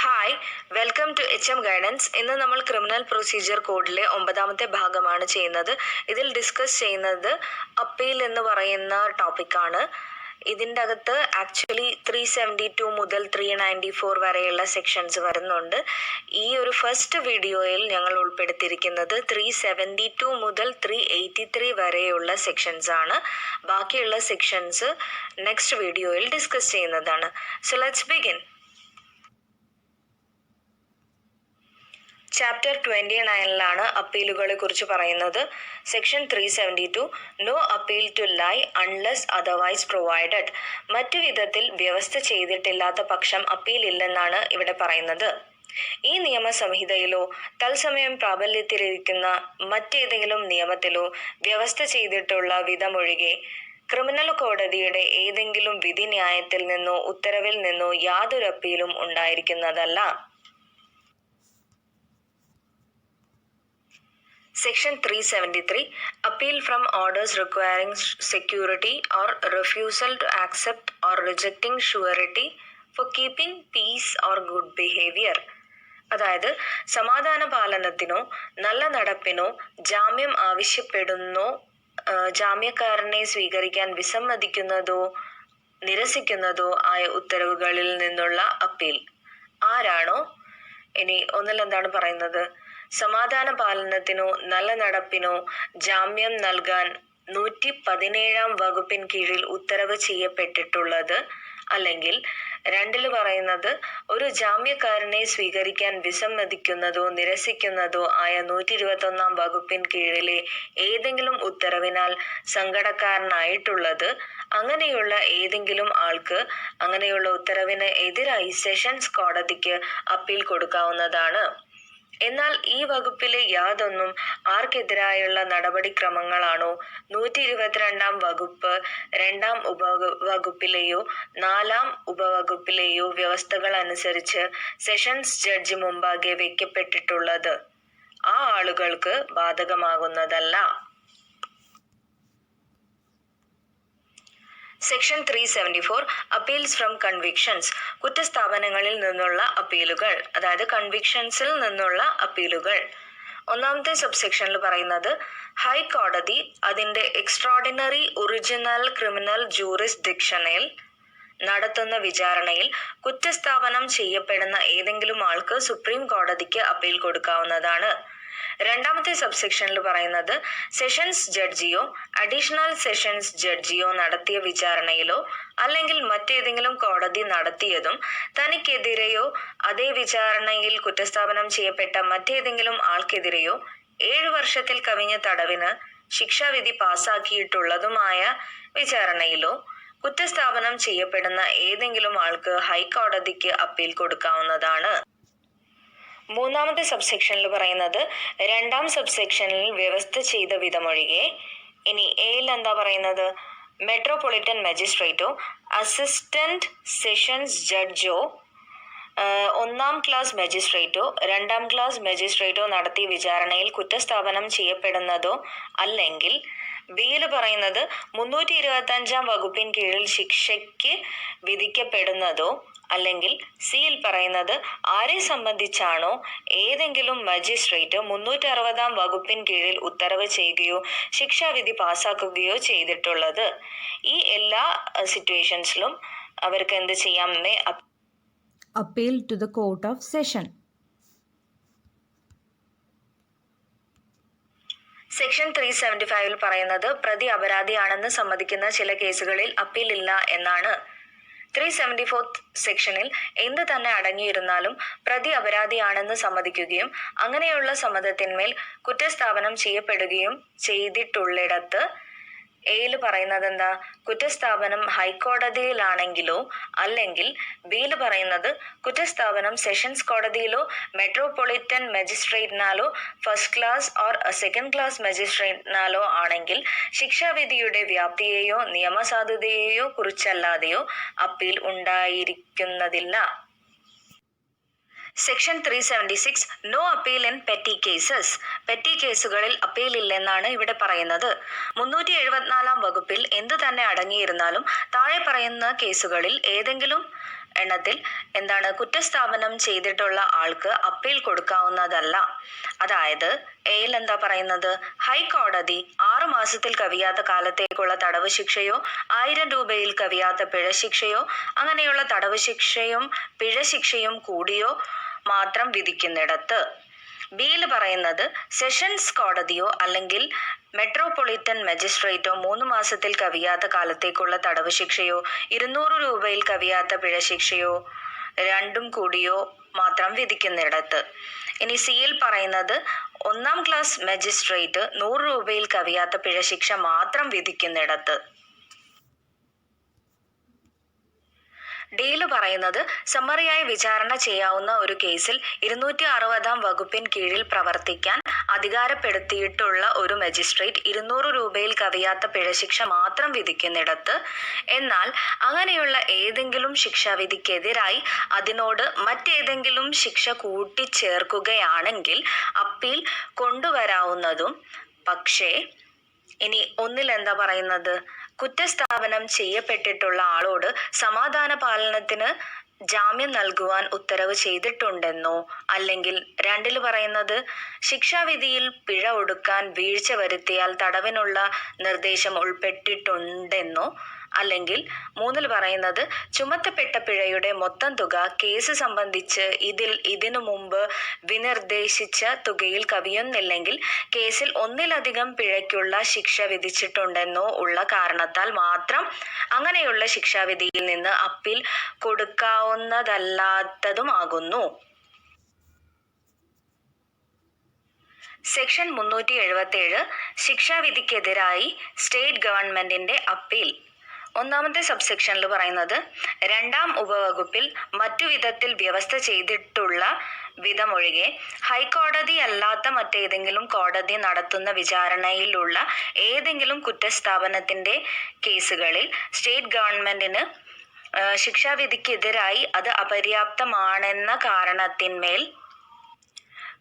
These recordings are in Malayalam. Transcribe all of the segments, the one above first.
Hi, welcome to HM guidance. ഇന്ന് നമ്മൾ ക്രിമിനൽ പ്രൊസീജിയർ കോഡിലെ 9ാമത്തെ ഭാഗമാണ് ചെയ്യുന്നത്. ഇതിൽ ഡിസ്കസ് ചെയ്യുന്നത് അപ്പീൽ എന്ന് പറയുന്ന ടോപ്പിക്കാണ്. ഇതിൻ്റെ അകത്ത് ആക്ച്വലി 372 മുതൽ 394 വരെയുള്ള സെക്ഷൻസ് വരുന്നുണ്ട്. ഈ ഒരു ഫസ്റ്റ് വീഡിയോയിൽ ഞങ്ങൾ ഉൾപ്പെടുത്തിയിരിക്കുന്നത് 372 മുതൽ 383 വരെയുള്ള സെക്ഷൻസ് ആണ്. ബാക്കിയുള്ള സെക്ഷൻസ് നെക്സ്റ്റ് വീഡിയോയിൽ ഡിസ്കസ് ചെയ്യുന്നതാണ്. So let's begin. ചാപ്റ്റർ 29 അപ്പീലുകളെ കുറിച്ച് പറയുന്നത്. Section 372 no appeal to lie unless otherwise provided. മറ്റു വിധത്തിൽ വ്യവസ്ഥ ചെയ്തിട്ടില്ലാത്ത പക്ഷം അപ്പീൽ ഇല്ലെന്നാണ് ഇവിടെ പറയുന്നത്. ഈ നിയമസംഹിതയിലോ തത്സമയം പ്രാബല്യത്തിലിരിക്കുന്ന മറ്റേതെങ്കിലും നിയമത്തിലോ വ്യവസ്ഥ ചെയ്തിട്ടുള്ള വിധമൊഴികെ ക്രിമിനൽ കോടതിയുടെ ഏതെങ്കിലും വിധിന്യായത്തിൽ നിന്നോ ഉത്തരവിൽ നിന്നോ യാതൊരു അപ്പീലും ഉണ്ടായിരിക്കുന്നതല്ല. Section 373 Appeal from orders requiring security or refusal to accept or rejecting surety for keeping peace or good behavior. അതായത് സമാധാന പാലനത്തിനോ നല്ല നടപ്പിനോ ജാമ്യം ആവശ്യപ്പെടുന്നോ ജാമ്യക്കാരനെ സ്വീകരിക്കാൻ വിസമ്മതിക്കുന്നതോ നിരസിക്കുന്നതോ ആയ ഉത്തരവുകളിൽ നിന്നുള്ള അപ്പീൽ. ആരാണോ ഇനി ഒന്നിൽ എന്താണ് പറയുന്നത്? സമാധാന പാലനത്തിനോ നല്ല നടപ്പിനോ ജാമ്യം നൽകാൻ 117 വകുപ്പിൻ കീഴിൽ ഉത്തരവ് ചെയ്യപ്പെട്ടിട്ടുള്ളത്, അല്ലെങ്കിൽ 2 പറയുന്നത് ഒരു ജാമ്യക്കാരനെ സ്വീകരിക്കാൻ വിസമ്മതിക്കുന്നതോ നിരസിക്കുന്നതോ ആയ 121 വകുപ്പിൻ കീഴിലെ ഏതെങ്കിലും ഉത്തരവിനാൽ സങ്കടക്കാരനായിട്ടുള്ളത്, അങ്ങനെയുള്ള ഏതെങ്കിലും ആൾക്ക് അങ്ങനെയുള്ള ഉത്തരവിന് എതിരായി സെഷൻസ് കോടതിക്ക് അപ്പീൽ കൊടുക്കാവുന്നതാണ്. എന്നാൽ ഈ വകുപ്പിലെ യാതൊന്നും ആർക്കെതിരായുള്ള നടപടിക്രമങ്ങളാണോ 122 വകുപ്പ് 2 ഉപവകുപ്പിലെയോ 4 ഉപവകുപ്പിലെയോ വ്യവസ്ഥകൾ അനുസരിച്ച് സെഷൻസ് ജഡ്ജി മുമ്പാകെ വയ്ക്കപ്പെട്ടിട്ടുള്ളത് ആ ആളുകൾക്ക് ബാധകമാകുന്നതല്ല. Section 374 appeals from convictions. കുറ്റസ്ഥാപനങ്ങളിൽ നിന്നുള്ള അപ്പീലുകൾ, അതായത് കൺവിക്ഷൻസിൽ നിന്നുള്ള അപ്പീലുകൾ. 1ാമത്തെ സബ്സെക്ഷനിൽ പറയുന്നത് ഹൈക്കോടതി അതിൻ്റെ എക്സ്ട്രാഡിനറി ഒറിജിനൽ ക്രിമിനൽ ജൂറിസ്ഡിക്ഷനിൽ നടത്തുന്ന വിചാരണയിൽ കുറ്റസ്ഥാപനം ചെയ്യപ്പെടുന്ന ഏതെങ്കിലും ആൾക്ക് സുപ്രീം കോടതിക്ക് അപ്പീൽ കൊടുക്കാവുന്നതാണ്. 2ാമത്തെ സബ്സെക്ഷനിൽ പറയുന്നത് സെഷൻസ് ജഡ്ജിയോ അഡീഷണൽ സെഷൻസ് ജഡ്ജിയോ നടത്തിയ വിചാരണയിലോ അല്ലെങ്കിൽ മറ്റേതെങ്കിലും കോടതി നടത്തിയതും തനിക്കെതിരെയോ അതേ വിചാരണയിൽ കുറ്റസ്ഥാപനം ചെയ്യപ്പെട്ട മറ്റേതെങ്കിലും ആൾക്കെതിരെയോ 7 വർഷത്തിൽ കവിഞ്ഞ തടവിന് ശിക്ഷാവിധി പാസാക്കിയിട്ടുള്ളതുമായ വിചാരണയിലോ കുറ്റസ്ഥാപനം ചെയ്യപ്പെടുന്ന ഏതെങ്കിലും ആൾക്ക് ഹൈക്കോടതിക്ക് അപ്പീൽ കൊടുക്കാവുന്നതാണ്. 3ാമത്തെ സബ്സെക്ഷനിൽ പറയുന്നത് 2ാം സബ്സെക്ഷനിൽ വ്യവസ്ഥ ചെയ്ത വിധമൊഴികെ. ഇനി എയിൽ എന്താ പറയുന്നത്? മെട്രോപൊളിറ്റൻ മജിസ്ട്രേറ്റോ അസിസ്റ്റന്റ് സെഷൻസ് ജഡ്ജോ 1ാം ക്ലാസ് മജിസ്ട്രേറ്റോ 2ാം ക്ലാസ് മജിസ്ട്രേറ്റോ നടത്തിയ വിചാരണയിൽ കുറ്റസ്ഥാപനം ചെയ്യപ്പെടുന്നതോ അല്ലെങ്കിൽ ബിയിൽ പറയുന്നത് 325 വകുപ്പിൻ കീഴിൽ ശിക്ഷയ്ക്ക് വിധിക്കപ്പെടുന്നതോ അല്ലെങ്കിൽ സിയിൽ പറയുന്നത് ആരെ സംബന്ധിച്ചാണോ ഏതെങ്കിലും മജിസ്ട്രേറ്റ് 360 വകുപ്പിൻ കീഴിൽ ഉത്തരവ് ചെയ്യുകയോ ശിക്ഷാവിധി പാസാക്കുകയോ ചെയ്തിട്ടുള്ളത്. ഈ എല്ലാ സിറ്റുവേഷൻസിലും അവർക്ക് എന്ത് ചെയ്യാം? Appeal to the court of session. Section 375 പറയുന്നത് പ്രതി അപരാധിയാണെന്ന് സമ്മതിക്കുന്ന ചില കേസുകളിൽ അപ്പീൽ ഇല്ല എന്നാണ്. 374 സെക്ഷനിൽ എന്ത് തന്നെ അടങ്ങിയിരുന്നാലും പ്രതി അപരാധിയാണെന്ന് സമ്മതിക്കുകയും അങ്ങനെയുള്ള സമ്മതത്തിന്മേൽ കുറ്റസ്ഥാപനം ചെയ്യപ്പെടുകയും ചെയ്തിട്ടുള്ളിടത്ത് എയിൽ പറയുന്നത് എന്താ? കുറ്റസ്ഥാപനം ഹൈക്കോടതിയിലാണെങ്കിലോ അല്ലെങ്കിൽ ബിയിൽ പറയുന്നത് കുറ്റസ്ഥാപനം സെഷൻസ് കോടതിയിലോ മെട്രോപൊളിറ്റൻ മജിസ്ട്രേറ്റിനാലോ first class or second class മജിസ്ട്രേറ്റിനാലോ ആണെങ്കിൽ ശിക്ഷാവിധിയുടെ വ്യാപ്തിയെയോ നിയമസാധുതയെയോ കുറിച്ചല്ലാതെയോ അപ്പീൽ ഉണ്ടായിരിക്കുന്നതില്ല. Section 376 no appeal in petty cases. Petty കേസുകളിൽ അപ്പീൽ ഇല്ലെന്നാണ് ഇവിടെ പറയുന്നത്. 374 വകുപ്പിൽ എന്തു തന്നെ അടങ്ങിയിരുന്നാലും താഴെ പറയുന്ന കേസുകളിൽ ഏതെങ്കിലും എണ്ണത്തിൽ എന്താണ് കുറ്റസ്ഥാപനം ചെയ്തിട്ടുള്ള ആൾക്ക് അപ്പീൽ കൊടുക്കാവുന്നതല്ല. അതായത് എയിൽ എന്താ പറയുന്നത്, ഹൈക്കോടതി 6 മാസത്തിൽ കവിയാത്ത കാലത്തേക്കുള്ള തടവ് ശിക്ഷയോ 1000 രൂപയിൽ കവിയാത്ത പിഴ ശിക്ഷയോ അങ്ങനെയുള്ള തടവ് ശിക്ഷയും പിഴ ശിക്ഷയും കൂടിയോ മാത്രം വിധിക്കുന്നിടത്ത്. ബിയിൽ പറയുന്നത് സെഷൻസ് കോടതിയോ അല്ലെങ്കിൽ മെട്രോപൊളിറ്റൻ മജിസ്ട്രേറ്റോ 3 മാസത്തിൽ കവിയാത്ത കാലത്തേക്കുള്ള തടവ് ശിക്ഷയോ 200 രൂപയിൽ കവിയാത്ത പിഴ ശിക്ഷയോ രണ്ടും കൂടിയോ മാത്രം വിധിക്കുന്നിടത്ത്. ഇനി സിയിൽ പറയുന്നത് 1-ാം ക്ലാസ് മജിസ്ട്രേറ്റ് 100 രൂപയിൽ കവിയാത്ത പിഴ ശിക്ഷ മാത്രം വിധിക്കുന്നിടത്ത്. ഡിയിൽ പറയുന്നത് സമ്മറിയായി വിചാരണ ചെയ്യാവുന്ന ഒരു കേസിൽ 260-ാം വകുപ്പിൻ കീഴിൽ പ്രവർത്തിക്കാൻ അധികാരപ്പെടുത്തിയിട്ടുള്ള ഒരു മജിസ്ട്രേറ്റ് 200 രൂപയിൽ കവിയാത്ത പിഴശിക്ഷ മാത്രം വിധിക്കുന്നിടത്ത്. എന്നാൽ അങ്ങനെയുള്ള ഏതെങ്കിലും ശിക്ഷാവിധിക്കെതിരായി അതിനോട് മറ്റേതെങ്കിലും ശിക്ഷ കൂട്ടിച്ചേർക്കുകയാണെങ്കിൽ അപ്പീൽ കൊണ്ടുവരാവുന്നതും. പക്ഷേ ഇനി ഒന്നിൽ എന്താ പറയുന്നത്, കുറ്റസ്ഥാപനം ചെയ്യപ്പെട്ടിട്ടുള്ള ആളോട് സമാധാന പാലനത്തിന് ജാമ്യം നൽകുവാൻ ഉത്തരവ് ചെയ്തിട്ടുണ്ടെന്നോ, അല്ലെങ്കിൽ 2 പറയുന്നത് ശിക്ഷാവിധിയിൽ പിഴ ഒടുക്കാൻ വീഴ്ച വരുത്തിയാൽ തടവിനുള്ള നിർദ്ദേശം ഉൾപ്പെട്ടിട്ടുണ്ടെന്നോ, അല്ലെങ്കിൽ 3 പറയുന്നത് ചുമത്തപ്പെട്ട പിഴയുടെ മൊത്തം തുക കേസ് സംബന്ധിച്ച് ഇതിനു മുമ്പ് വിനിർദ്ദേശിച്ച തുകയിൽ കവിയുന്നില്ലെങ്കിൽ കേസിൽ ഒന്നിലധികം പിഴയ്ക്കുള്ള ശിക്ഷ വിധിച്ചിട്ടുണ്ടെന്നോ ഉള്ള കാരണത്താൽ മാത്രം അങ്ങനെയുള്ള ശിക്ഷാവിധിയിൽ നിന്ന് അപ്പീൽ കൊടുക്കാവുന്നതല്ലാത്തതുമാകുന്നു. സെക്ഷൻ 377 ശിക്ഷാവിധിക്കെതിരായി സ്റ്റേറ്റ് ഗവൺമെന്റിന്റെ അപ്പീൽ. 1-ാമത്തെ സബ്സെക്ഷനിൽ പറയുന്നത് 2-ാം ഉപവകുപ്പിൽ മറ്റു വിധത്തിൽ വ്യവസ്ഥ ചെയ്തിട്ടുള്ള വിധമൊഴികെ ഹൈക്കോടതി അല്ലാത്ത മറ്റേതെങ്കിലും കോടതി നടത്തുന്ന വിചാരണയിലുള്ള ഏതെങ്കിലും കുറ്റസ്ഥാപനത്തിന്റെ കേസുകളിൽ സ്റ്റേറ്റ് ഗവൺമെന്റിന് ശിക്ഷാവിധിക്കെതിരായി അത് അപര്യാപ്തമാണെന്ന കാരണത്തിന്മേൽ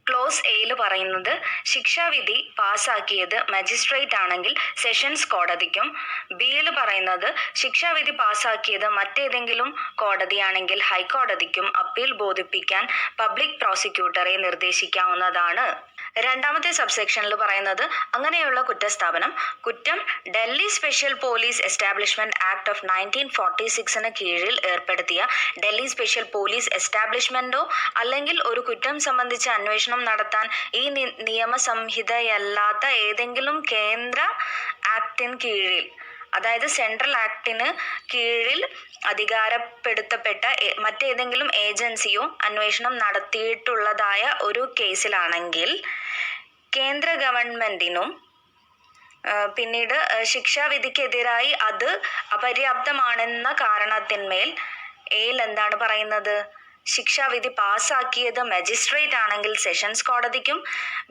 ക്ലോസ് എയിൽ പറയുന്നത് ശിക്ഷാവിധി പാസാക്കിയത് മജിസ്ട്രേറ്റ് ആണെങ്കിൽ സെഷൻസ് കോടതിക്കും, ബിയിൽ പറയുന്നത് ശിക്ഷാവിധി പാസാക്കിയത് മറ്റേതെങ്കിലും കോടതിയാണെങ്കിൽ ഹൈക്കോടതിക്കും അപ്പീൽ ബോധിപ്പിക്കാൻ പബ്ലിക് പ്രോസിക്യൂട്ടറെ നിർദ്ദേശിക്കാവുന്നതാണ്. 2-ാമത്തെ സബ്സെക്ഷനിൽ പറയുന്നത് അങ്ങനെയുള്ള കുറ്റസ്ഥാപനം കുറ്റം Delhi special police establishment act of 1946 കീഴിൽ ഏർപ്പെടുത്തിയ ഡൽഹി സ്പെഷ്യൽ പോലീസ് എസ്റ്റാബ്ലിഷ്മെന്റോ അല്ലെങ്കിൽ ഒരു കുറ്റം സംബന്ധിച്ച അന്വേഷണം നടത്താൻ ഈ നിയമസംഹിതയല്ലാത്ത ഏതെങ്കിലും കേന്ദ്ര ആക്ടിന് കീഴിൽ, അതായത് സെൻട്രൽ ആക്ടിന് കീഴിൽ അധികാരപ്പെടുത്തപ്പെട്ട മറ്റേതെങ്കിലും ഏജൻസിയോ അന്വേഷണം നടത്തിയിട്ടുള്ളതായ ഒരു കേസിലാണെങ്കിൽ കേന്ദ്ര ഗവൺമെന്റിനും പിന്നീട് ശിക്ഷാവിധിക്കെതിരായി അത് അപര്യാപ്തമാണെന്ന കാരണത്തിന്മേൽ എയിൽ എന്താണ് പറയുന്നത്, ശിക്ഷാവിധി പാസാക്കിയത് മജിസ്ട്രേറ്റ് ആണെങ്കിൽ സെഷൻസ് കോടതിക്കും,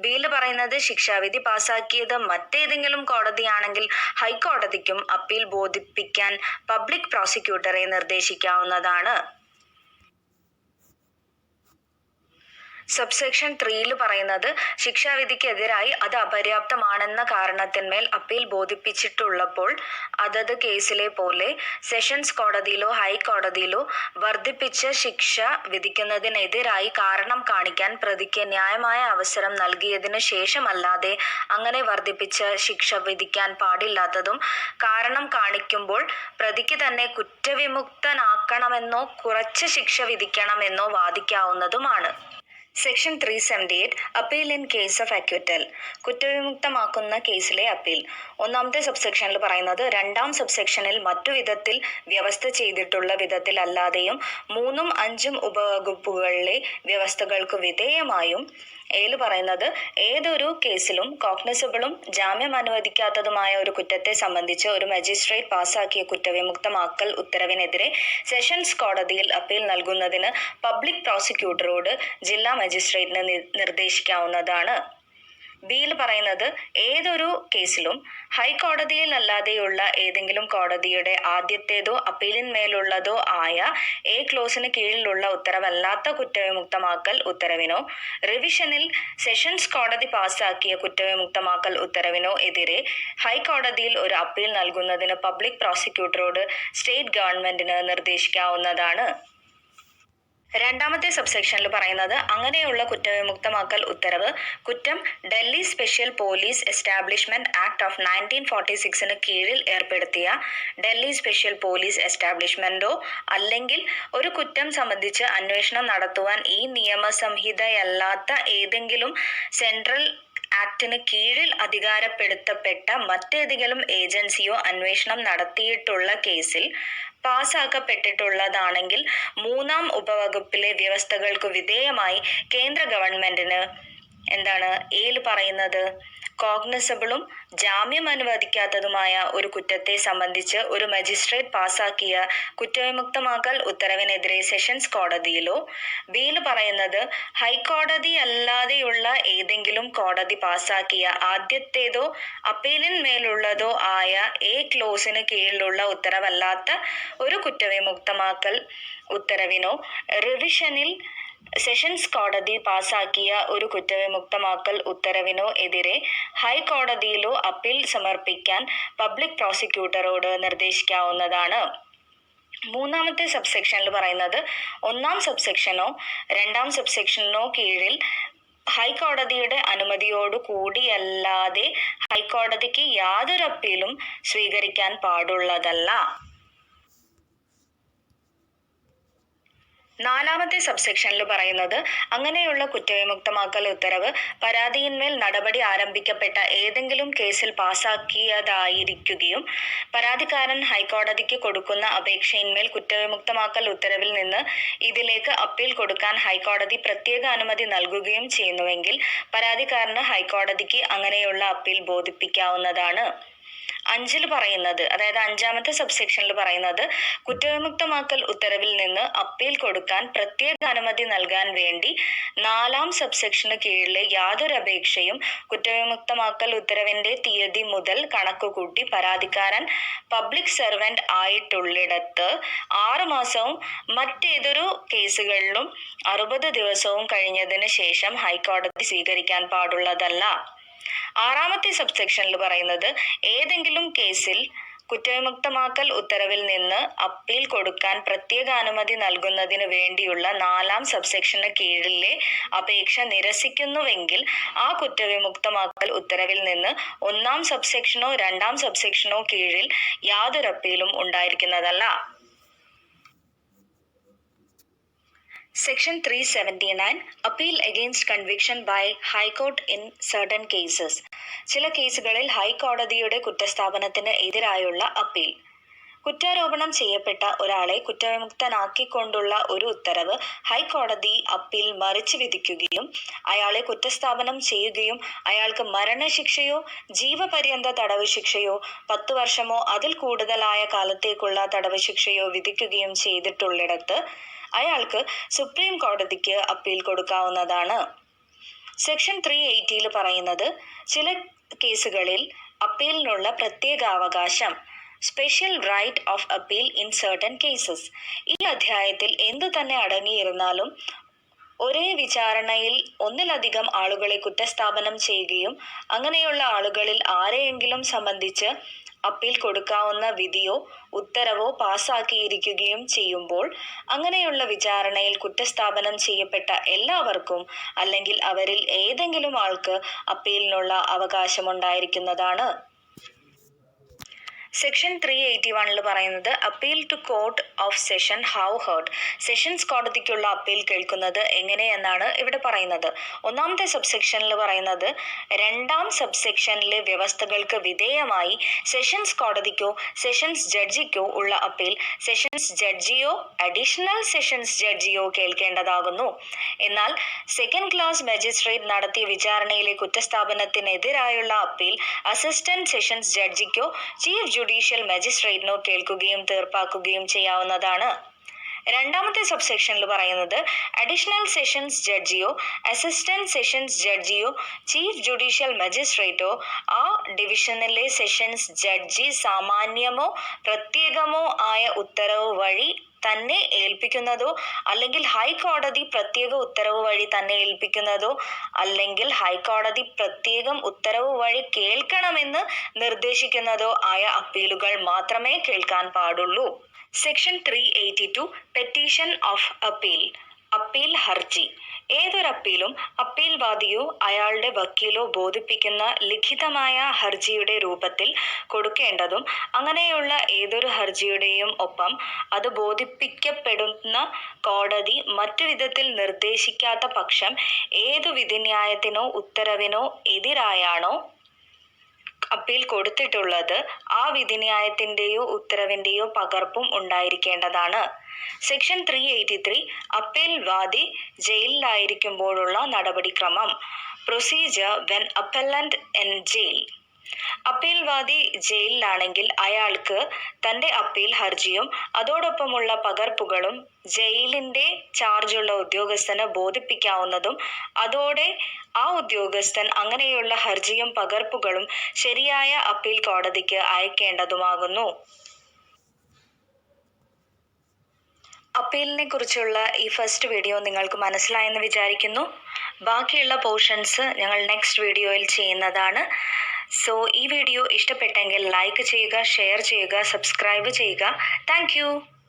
ബിയിൽ പറയുന്നത് ശിക്ഷാവിധി പാസാക്കിയത് മറ്റേതെങ്കിലും കോടതിയാണെങ്കിൽ ഹൈക്കോടതിക്കും അപ്പീൽ ബോധിപ്പിക്കാൻ പബ്ലിക് പ്രോസിക്യൂട്ടറെ നിർദ്ദേശിക്കാവുന്നതാണ്. സബ്സെക്ഷൻ 3 പറയുന്നത് ശിക്ഷാവിധിക്കെതിരായി അത് അപര്യാപ്തമാണെന്ന കാരണത്തിന്മേൽ അപ്പീൽ ബോധിപ്പിച്ചിട്ടുള്ളപ്പോൾ അതത് കേസിലെ പോലെ സെഷൻസ് കോടതിയിലോ ഹൈക്കോടതിയിലോ വർദ്ധിപ്പിച്ച ശിക്ഷ വിധിക്കുന്നതിനെതിരായി കാരണം കാണിക്കാൻ പ്രതിക്ക് ന്യായമായ അവസരം നൽകിയതിനു ശേഷമല്ലാതെ അങ്ങനെ വർദ്ധിപ്പിച്ച ശിക്ഷ വിധിക്കാൻ പാടില്ലാത്തതും കാരണം കാണിക്കുമ്പോൾ പ്രതിക്ക് തന്നെ കുറ്റവിമുക്തനാക്കണമെന്നോ കുറച്ച് ശിക്ഷ വിധിക്കണമെന്നോ വാദിക്കാവുന്നതുമാണ്. Section 378 appeal in case of acquittal, കുറ്റവിമുക്തമാക്കുന്ന കേസിലെ അപ്പീൽ. 1-ാമത്തെ സബ്സെക്ഷനിൽ പറയുന്നത് 2-ാം സബ്സെക്ഷനിൽ മറ്റു വിധത്തിൽ വ്യവസ്ഥ ചെയ്തിട്ടുള്ള വിധത്തിലല്ലാതെയും 3-ഉം 5-ഉം ഉപവകുപ്പുകളിലെ വ്യവസ്ഥകൾക്ക് വിധേയമായും. ഏല് പറയുന്നത് ഏതൊരു കേസിലും കോഗ്നിസബിളും ജാമ്യം അനുവദിക്കാത്തതുമായ ഒരു കുറ്റത്തെ സംബന്ധിച്ച് ഒരു മജിസ്ട്രേറ്റ് പാസാക്കിയ കുറ്റവിമുക്തമാക്കൽ ഉത്തരവിനെതിരെ സെഷൻസ് കോടതിയിൽ അപ്പീൽ നൽകുന്നതിന് പബ്ലിക് പ്രോസിക്യൂട്ടറോട് ജില്ലാ മജിസ്ട്രേറ്റിന് നിർദ്ദേശിക്കാവുന്നതാണ്. ബിയിൽ പറയുന്നത് ഏതൊരു കേസിലും ഹൈക്കോടതിയിലല്ലാതെയുള്ള ഏതെങ്കിലും കോടതിയുടെ ആദ്യത്തേതോ അപ്പീലിന്മേലുള്ളതോ ആയ എ ക്ലോസിന് കീഴിലുള്ള ഉത്തരവല്ലാത്ത കുറ്റവിമുക്തമാക്കൽ ഉത്തരവിനോ റിവിഷനിൽ സെഷൻസ് കോടതി പാസാക്കിയ കുറ്റവിമുക്തമാക്കൽ ഉത്തരവിനോ എതിരെ ഹൈക്കോടതിയിൽ ഒരു അപ്പീൽ നൽകുന്നതിന് പബ്ലിക് പ്രോസിക്യൂട്ടറോട് സ്റ്റേറ്റ് ഗവൺമെന്റിന് നിർദ്ദേശിക്കാവുന്നതാണ്. രണ്ടാമത്തെ സബ്സെക്ഷനിൽ പറയുന്നത് അങ്ങനെയുള്ള കുറ്റവിമുക്തമാക്കൽ ഉത്തരവ് കുറ്റം Delhi special police establishment act of 1946 കീഴിൽ ഏർപ്പെടുത്തിയ ഡൽഹി സ്പെഷ്യൽ പോലീസ് എസ്റ്റാബ്ലിഷ്മെന്റോ അല്ലെങ്കിൽ ഒരു കുറ്റം സംബന്ധിച്ച് അന്വേഷണം നടത്തുവാൻ ഈ നിയമസംഹിതയല്ലാത്ത ഏതെങ്കിലും സെൻട്രൽ ആക്ടിന് കീഴിൽ അധികാരപ്പെടുത്തപ്പെട്ട മറ്റേതെങ്കിലും ഏജൻസിയോ അന്വേഷണം നടത്തിയിട്ടുള്ള കേസിൽ പാസാക്കപ്പെട്ടിട്ടുള്ളതാണെങ്കിൽ മൂന്നാം ഉപവകുപ്പിലെ വ്യവസ്ഥകൾക്ക് വിധേയമായി കേന്ദ്ര ഗവൺമെന്റിന് ഏൽ പറയുന്നത് കോഗ്നിസബിളും ജാമ്യം അനുവദിക്കാത്തതുമായ ഒരു കുറ്റത്തെ സംബന്ധിച്ച് ഒരു മജിസ്ട്രേറ്റ് പാസാക്കിയ കുറ്റവിമുക്തമാക്കൽ ഉത്തരവിനെതിരെ സെഷൻസ് കോടതിയിലോ ബിയിൽ പറയുന്നത് ഹൈക്കോടതി അല്ലാതെയുള്ള ഏതെങ്കിലും കോടതി പാസാക്കിയ ആദ്യത്തേതോ അപ്പീലിന്മേലുള്ളതോ ആയ എ ക്ലോസിന് കീഴിലുള്ള ഉത്തരവല്ലാത്ത ഒരു കുറ്റവിമുക്തമാക്കൽ ഉത്തരവിനോ റിവിഷനിൽ സെഷൻസ് കോടതി പാസാക്കിയ ഒരു കുറ്റവിമുക്തമാക്കൽ ഉത്തരവിനോ എതിരെ ഹൈക്കോടതിയിലോ അപ്പീൽ സമർപ്പിക്കാൻ പബ്ലിക് പ്രോസിക്യൂട്ടറോട് നിർദ്ദേശിക്കാവുന്നതാണ്. മൂന്നാമത്തെ സബ്സെക്ഷനിൽ പറയുന്നത് ഒന്നാം സബ്സെക്ഷനോ രണ്ടാം സബ്സെക്ഷനോ കീഴിൽ ഹൈക്കോടതിയുടെ അനുമതിയോടു കൂടിയല്ലാതെ ഹൈക്കോടതിക്ക് യാതൊരു അപ്പീലും സ്വീകരിക്കാൻ പാടുള്ളതല്ല. നാലാമത്തെ സബ്സെക്ഷനിൽ പറയുന്നത് അങ്ങനെയുള്ള കുറ്റവിമുക്തമാക്കൽ ഉത്തരവ് പരാതിയിന്മേൽ നടപടി ആരംഭിക്കപ്പെട്ട ഏതെങ്കിലും കേസിൽ പാസാക്കിയതായിരിക്കുകയും പരാതിക്കാരൻ ഹൈക്കോടതിക്ക് കൊടുക്കുന്ന അപേക്ഷയിന്മേൽ കുറ്റവിമുക്തമാക്കൽ ഉത്തരവിൽ നിന്ന് ഇതിലേക്ക് അപ്പീൽ കൊടുക്കാൻ ഹൈക്കോടതി പ്രത്യേക അനുമതി നൽകുകയും ചെയ്യുന്നുവെങ്കിൽ പരാതിക്കാരന് ഹൈക്കോടതിക്ക് അങ്ങനെയുള്ള അപ്പീൽ ബോധിപ്പിക്കാവുന്നതാണ്. അഞ്ചിൽ പറയുന്നത്, അതായത് അഞ്ചാമത്തെ സബ്സെക്ഷനിൽ പറയുന്നത് കുറ്റവിമുക്തമാക്കൽ ഉത്തരവിൽ നിന്ന് അപ്പീൽ കൊടുക്കാൻ പ്രത്യേക അനുമതി നൽകാൻ വേണ്ടി നാലാം സബ്സെക്ഷന് കീഴിലെ യാതൊരു അപേക്ഷയും കുറ്റവിമുക്തമാക്കൽ ഉത്തരവിന്റെ തീയതി മുതൽ കണക്കുകൂട്ടി പരാതിക്കാരൻ പബ്ലിക് സർവന്റ് ആയിട്ടുള്ളിടത്ത് 6 മാസവും മറ്റേതൊരു കേസുകളിലും 60 ദിവസവും കഴിഞ്ഞതിന് ശേഷം ഹൈക്കോടതി സ്വീകരിക്കാൻ പാടുള്ളതല്ല. ആറാമത്തെ സബ്സെക്ഷനിൽ പറയുന്നത് ഏതെങ്കിലും കേസിൽ കുറ്റവിമുക്തമാക്കൽ ഉത്തരവിൽ നിന്ന് അപ്പീൽ കൊടുക്കാൻ പ്രത്യേക അനുമതി നൽകുന്നതിന് വേണ്ടിയുള്ള നാലാം സബ്സെക്ഷന് കീഴിലെ അപേക്ഷ നിരസിക്കുന്നുവെങ്കിൽ ആ കുറ്റവിമുക്തമാക്കൽ ഉത്തരവിൽ നിന്ന് ഒന്നാം സബ്സെക്ഷനോ രണ്ടാം സബ്സെക്ഷനോ കീഴിൽ യാതൊരു അപ്പീലും ഉണ്ടായിരിക്കുന്നതല്ല. Section 379 Appeal against conviction by High Court in certain cases. ചില കേസുകളിൽ ഹൈക്കോടതിയുടെ കുറ്റസ്ഥാപനത്തിന് എതിരായുള്ള അപ്പീൽ. കുറ്റാരോപണം ചെയ്യപ്പെട്ട ഒരാളെ കുറ്റവിമുക്തനാക്കിക്കൊണ്ടുള്ള ഒരു ഉത്തരവ് ഹൈക്കോടതി അപ്പീൽ മറിച്ച് വിധിക്കുകയും അയാളെ കുറ്റസ്ഥാപനം ചെയ്യുകയും അയാൾക്ക് മരണശിക്ഷയോ ജീവപര്യന്ത തടവ് ശിക്ഷയോ 10 വർഷമോ അതിൽ കൂടുതലായ കാലത്തേക്കുള്ള തടവ് ശിക്ഷയോ വിധിക്കുകയും ചെയ്തിട്ടുള്ളിടത്ത് അയാൾക്ക് സുപ്രീം കോടതിക്ക് അപ്പീൽ കൊടുക്കാവുന്നതാണ്. സെക്ഷൻ 380 പറയുന്നത് ചില കേസുകളിൽ അപ്പീലിനുള്ള പ്രത്യേക അവകാശം, special right of appeal in certain cases. ഈ അധ്യായത്തിൽ എന്തു തന്നെ അടങ്ങിയിരുന്നാലും ഒരേ വിചാരണയിൽ ഒന്നിലധികം ആളുകളെ കുറ്റസ്ഥാപനം ചെയ്യുകയും അങ്ങനെയുള്ള ആളുകളിൽ ആരെയെങ്കിലും സംബന്ധിച്ച് അപ്പീൽ കൊടുക്കാവുന്ന വിധിയോ ഉത്തരവോ പാസാക്കിയിരിക്കുകയും ചെയ്യുമ്പോൾ അങ്ങനെയുള്ള വിചാരണയിൽ കുറ്റസ്ഥാപനം ചെയ്യപ്പെട്ട എല്ലാവർക്കും അല്ലെങ്കിൽ അവരിൽ ഏതെങ്കിലും ആൾക്ക് അപ്പീലിനുള്ള അവകാശമുണ്ടായിരിക്കുന്നതാണ്. സെക്ഷൻ 381 പറയുന്നത് appeal to court of session how heard. സെഷൻസ് കോടതിക്കുള്ള അപ്പീൽ കേൾക്കുന്നത് എങ്ങനെയെന്നാണ് ഇവിടെ പറയുന്നത്. ഒന്നാമത്തെ സബ്സെക്ഷനിൽ പറയുന്നത് രണ്ടാം സബ്സെക്ഷനിലെ വ്യവസ്ഥകൾക്ക് വിധേയമായി സെഷൻസ് കോടതിക്കോ സെഷൻസ് ജഡ്ജിക്കോ ഉള്ള അപ്പീൽ സെഷൻസ് ജഡ്ജിയോ അഡീഷണൽ സെഷൻസ് ജഡ്ജിയോ കേൾക്കേണ്ടതാകുന്നു. എന്നാൽ സെക്കൻഡ് ക്ലാസ് മജിസ്ട്രേറ്റ് നടത്തിയ വിചാരണയിലെ കുറ്റസ്ഥാപനത്തിനെതിരായുള്ള അപ്പീൽ അസിസ്റ്റന്റ് സെഷൻസ് ജഡ്ജിക്കോ ചീഫ് ജുഡീഷ്യൽ മജിസ്ട്രേറ്റിനോ കേൾക്കുകയും തീർപ്പാക്കുകയും ചെയ്യാവുന്നതാണ്. രണ്ടാമത്തെ സബ്സെക്ഷനിൽ പറയുന്നത് അഡീഷണൽ സെഷൻസ് ജഡ്ജിയോ അസിസ്റ്റന്റ് സെഷൻസ് ജഡ്ജിയോ ചീഫ് ജുഡീഷ്യൽ മജിസ്ട്രേറ്റോ ആ ഡിവിഷനിലെ സെഷൻസ് ജഡ്ജി സാമാന്യമോ പ്രത്യേകമോ ആയ ഉത്തരവ് വഴി തന്നെ ഏൽപ്പിക്കുന്നതോ അല്ലെങ്കിൽ ഹൈക്കോടതി പ്രത്യേക ഉത്തരവ് വഴി തന്നെ ഏൽപ്പിക്കുന്നതോ അല്ലെങ്കിൽ ഹൈക്കോടതി പ്രത്യേകം ഉത്തരവ് വഴി കേൾക്കണമെന്ന് നിർദ്ദേശിക്കുന്നതോ ആയ അപ്പീലുകൾ മാത്രമേ കേൾക്കാൻ പാടുള്ളൂ. Section 382 petition of appeal. Appeal ഹർജി. ഏതൊരു അപ്പീലും അപ്പീൽ വാദിയോ അയാളുടെ വക്കീലോ ബോധിപ്പിക്കുന്ന ലിഖിതമായ ഹർജിയുടെ രൂപത്തിൽ കൊടുക്കേണ്ടതും അങ്ങനെയുള്ള ഏതൊരു ഹർജിയുടെയും ഒപ്പം അത് ബോധിപ്പിക്കപ്പെടുന്ന കോടതി മറ്റു വിധത്തിൽ നിർദ്ദേശിക്കാത്ത പക്ഷം ഏതു വിധിന്യായത്തിനോ ഉത്തരവിനോ എതിരായാണോ അപ്പീൽ കൊടുത്തിട്ടുള്ളത് ആ വിധിന്യായത്തിന്റെയോ ഉത്തരവിന്റെയോ പകർപ്പും ഉണ്ടായിരിക്കേണ്ടതാണ്. സെക്ഷൻ 383 അപ്പീൽ വാദി ജയിലിലായിരിക്കുമ്പോഴുള്ള നടപടിക്രമം. Procedure when appellant in jail. Appeal വാദി ജയിലിലാണെങ്കിൽ അയാൾക്ക് തന്റെ അപ്പീൽ ഹർജിയും അതോടൊപ്പമുള്ള പകർപ്പുകളും ജയിലിന്റെ ചാർജുള്ള ഉദ്യോഗസ്ഥന് ബോധിപ്പിക്കാവുന്നതും അതോടെ ആ ഉദ്യോഗസ്ഥൻ അങ്ങനെയുള്ള ഹർജിയും പകർപ്പുകളും ശരിയായ അപ്പീൽ കോടതിക്ക് അയക്കേണ്ടതുമാകുന്നു. അപ്പീലിനെ കുറിച്ചുള്ള ഈ ഫസ്റ്റ് വീഡിയോ നിങ്ങൾക്ക് മനസ്സിലായെന്ന് വിചാരിക്കുന്നു. ബാക്കിയുള്ള പോർഷൻസ് ഞങ്ങൾ നെക്സ്റ്റ് വീഡിയോയിൽ ചെയ്യുന്നതാണ്. സോ ഈ വീഡിയോ ഇഷ്ടപ്പെട്ടെങ്കിൽ ലൈക്ക് ചെയ്യുക, ഷെയർ ചെയ്യുക, സബ്സ്ക്രൈബ് ചെയ്യുക. താങ്ക്